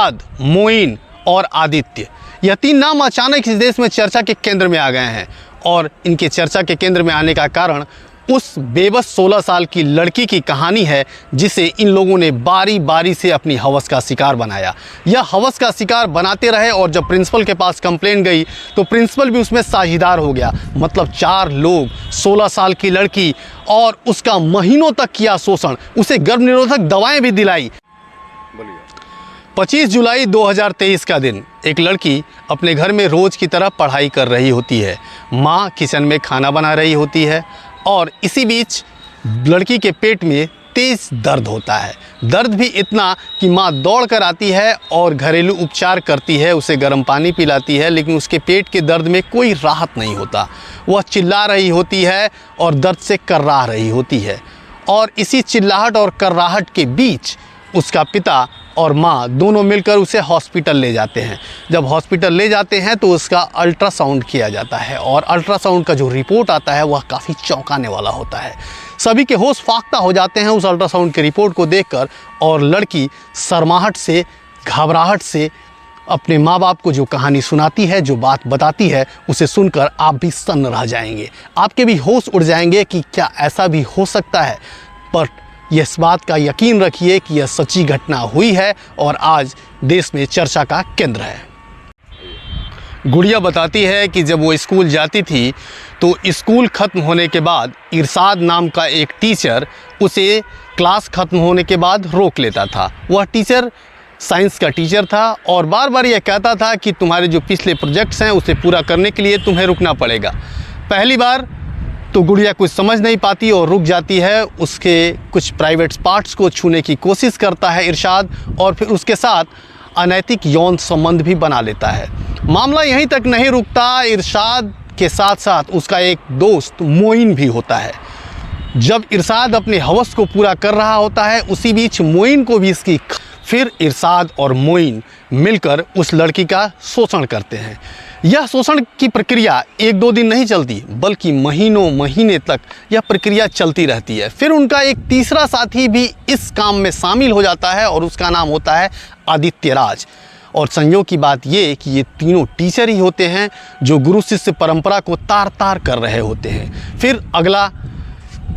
इरशाद, मोइन और आदित्य, यह 3 नाम अचानक इस देश में चर्चा के केंद्र में आ गए हैं। और इनके चर्चा के केंद्र में आने का कारण उस बेबस 16 साल की लड़की की कहानी है, जिसे इन लोगों ने बारी बारी से अपनी हवस का शिकार बनाया। यह हवस का शिकार बनाते रहे और जब प्रिंसिपल के पास कंप्लेन गई तो प्रिंसिपल भी उसमें साझेदार हो गया। मतलब 4 लोग, 16 साल की लड़की और उसका महीनों तक किया शोषण, उसे गर्भनिरोधक दवाएं भी दिलाई। 25 जुलाई 2023 का दिन, एक लड़की अपने घर में रोज़ की तरह पढ़ाई कर रही होती है। माँ किचन में खाना बना रही होती है और इसी बीच लड़की के पेट में तेज़ दर्द होता है। दर्द भी इतना कि माँ दौड़ कर आती है और घरेलू उपचार करती है, उसे गर्म पानी पिलाती है, लेकिन उसके पेट के दर्द में कोई राहत नहीं होता। वह चिल्ला रही होती है और दर्द से कर्राह रही होती है। और इसी चिल्लाहट और कर्राहट के बीच उसका पिता और माँ दोनों मिलकर उसे हॉस्पिटल ले जाते हैं। जब हॉस्पिटल ले जाते हैं तो उसका अल्ट्रासाउंड किया जाता है और अल्ट्रासाउंड का जो रिपोर्ट आता है वह काफ़ी चौंकाने वाला होता है। सभी के होश फाख्ता हो जाते हैं उस अल्ट्रासाउंड के रिपोर्ट को देखकर, और लड़की शर्माहट से, घबराहट से अपने माँ बाप को जो कहानी सुनाती है, जो बात बताती है, उसे सुनकर आप भी सन्न रह जाएंगे। आपके भी होश उड़ जाएंगे कि क्या ऐसा भी हो सकता है। पर इस बात का यकीन रखिए कि यह सच्ची घटना हुई है और आज देश में चर्चा का केंद्र है। गुड़िया बताती है कि जब वो स्कूल जाती थी तो स्कूल ख़त्म होने के बाद इरशाद नाम का एक टीचर उसे क्लास ख़त्म होने के बाद रोक लेता था। वह टीचर साइंस का टीचर था और बार बार यह कहता था कि तुम्हारे जो पिछले प्रोजेक्ट्स हैं उसे पूरा करने के लिए तुम्हें रुकना पड़ेगा। पहली बार तो गुड़िया कुछ समझ नहीं पाती और रुक जाती है। उसके कुछ प्राइवेट पार्ट्स को छूने की कोशिश करता है इरशाद और फिर उसके साथ अनैतिक यौन संबंध भी बना लेता है। मामला यहीं तक नहीं रुकता, इरशाद के साथ साथ उसका एक दोस्त मोइन भी होता है। जब इरशाद अपने हवस को पूरा कर रहा होता है, उसी बीच मोइन को भी इसकी फिर इरशाद और मोइन मिलकर उस लड़की का शोषण करते हैं। यह शोषण की प्रक्रिया 1-2 दिन नहीं चलती, बल्कि महीनों महीने तक यह प्रक्रिया चलती रहती है। फिर उनका एक तीसरा साथी भी इस काम में शामिल हो जाता है और उसका नाम होता है आदित्य राज। और संयोग की बात ये कि ये तीनों टीचर ही होते हैं जो गुरु शिष्य परंपरा को तार तार कर रहे होते हैं। फिर अगला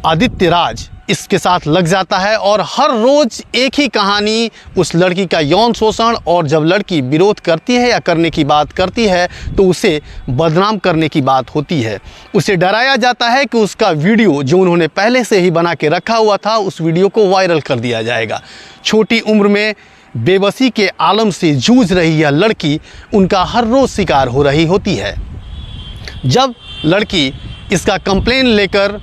आदित्य राज इसके साथ लग जाता है और हर रोज़ एक ही कहानी, उस लड़की का यौन शोषण। और जब लड़की विरोध करती है या करने की बात करती है तो उसे बदनाम करने की बात होती है। उसे डराया जाता है कि उसका वीडियो जो उन्होंने पहले से ही बना के रखा हुआ था, उस वीडियो को वायरल कर दिया जाएगा। छोटी उम्र में बेबसी के आलम से जूझ रही यह लड़की उनका हर रोज़ शिकार हो रही होती है। जब लड़की इसका कंप्लेन लेकर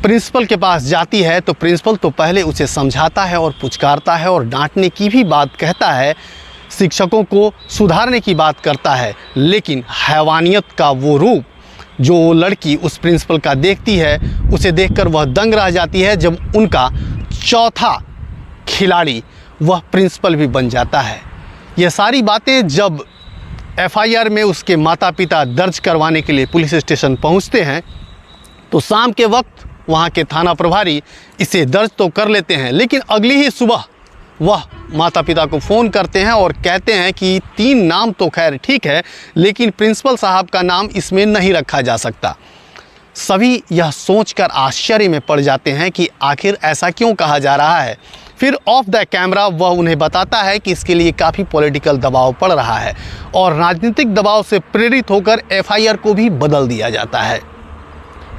प्रिंसिपल के पास जाती है तो प्रिंसिपल तो पहले उसे समझाता है और पुचकारता है और डांटने की भी बात कहता है, शिक्षकों को सुधारने की बात करता है। लेकिन हैवानियत का वो रूप जो लड़की उस प्रिंसिपल का देखती है, उसे देखकर वह दंग रह जाती है। जब उनका चौथा खिलाड़ी वह प्रिंसिपल भी बन जाता है। यह सारी बातें जब FIR में उसके माता पिता दर्ज करवाने के लिए पुलिस स्टेशन पहुंचते हैं तो शाम के वक्त वहाँ के थाना प्रभारी इसे दर्ज तो कर लेते हैं, लेकिन अगली ही सुबह वह माता पिता को फ़ोन करते हैं और कहते हैं कि 3 नाम तो खैर ठीक है, लेकिन प्रिंसिपल साहब का नाम इसमें नहीं रखा जा सकता। सभी यह सोचकर आश्चर्य में पड़ जाते हैं कि आखिर ऐसा क्यों कहा जा रहा है। फिर ऑफ द कैमरा वह उन्हें बताता है कि इसके लिए काफ़ी पॉलिटिकल दबाव पड़ रहा है और राजनीतिक दबाव से प्रेरित होकर FIR को भी बदल दिया जाता है।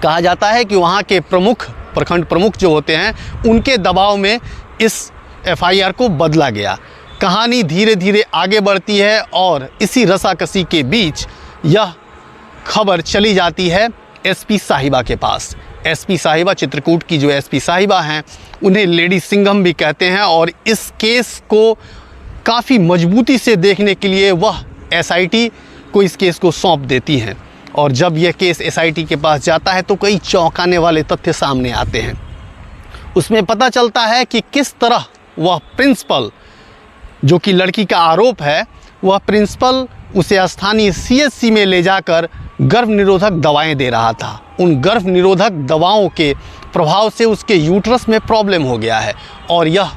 कहा जाता है कि वहाँ के प्रमुख, प्रखंड प्रमुख जो होते हैं, उनके दबाव में इस FIR को बदला गया। कहानी धीरे धीरे आगे बढ़ती है और इसी रसाकसी के बीच यह खबर चली जाती है SP साहिबा के पास। SP साहिबा, चित्रकूट की जो SP साहिबा हैं, उन्हें लेडी सिंघम भी कहते हैं और इस केस को काफ़ी मजबूती से देखने के लिए वह SIT को इस केस को सौंप देती हैं। और जब यह केस SIT के पास जाता है तो कई चौंकाने वाले तथ्य सामने आते हैं। उसमें पता चलता है कि किस तरह वह प्रिंसिपल, जो कि लड़की का आरोप है, वह प्रिंसिपल उसे स्थानीय CHC में ले जाकर गर्भ निरोधक दवाएं दे रहा था। उन गर्भ निरोधक दवाओं के प्रभाव से उसके यूट्रस में प्रॉब्लम हो गया है और यह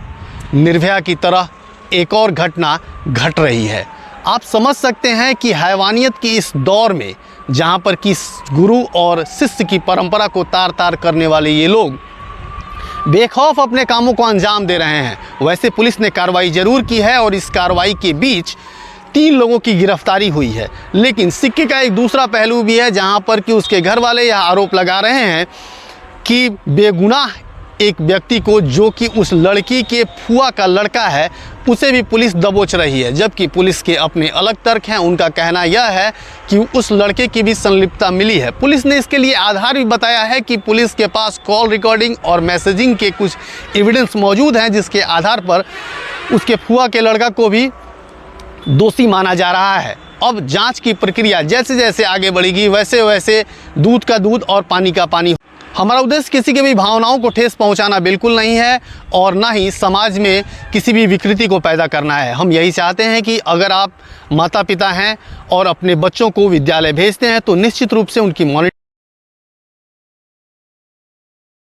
निर्भया की तरह एक और घटना घट रही है। आप समझ सकते हैं कि हैवानियत की इस दौर में, जहां पर कि गुरु और शिष्य की परंपरा को तार तार करने वाले ये लोग बेखौफ अपने कामों को अंजाम दे रहे हैं। वैसे पुलिस ने कार्रवाई जरूर की है और इस कार्रवाई के बीच 3 लोगों की गिरफ्तारी हुई है। लेकिन सिक्के का एक दूसरा पहलू भी है, जहां पर कि उसके घर वाले यह आरोप लगा रहे हैं कि बेगुनाह एक व्यक्ति को, जो कि उस लड़की के फुआ का लड़का है, उसे भी पुलिस दबोच रही है। जबकि पुलिस के अपने अलग तर्क हैं। उनका कहना यह है कि उस लड़के की भी संलिप्तता मिली है। पुलिस ने इसके लिए आधार भी बताया है कि पुलिस के पास कॉल रिकॉर्डिंग और मैसेजिंग के कुछ एविडेंस मौजूद हैं, जिसके आधार पर उसके फुआ के लड़का को भी दोषी माना जा रहा है। अब जांच की प्रक्रिया जैसे जैसे आगे बढ़ेगी, वैसे वैसे दूध का दूध और पानी का पानी। हमारा उद्देश्य किसी की भी भावनाओं को ठेस पहुंचाना बिल्कुल नहीं है और ना ही समाज में किसी भी विकृति को पैदा करना है। हम यही चाहते हैं कि अगर आप माता पिता हैं और अपने बच्चों को विद्यालय भेजते हैं तो निश्चित रूप से उनकी मॉनिटरिंग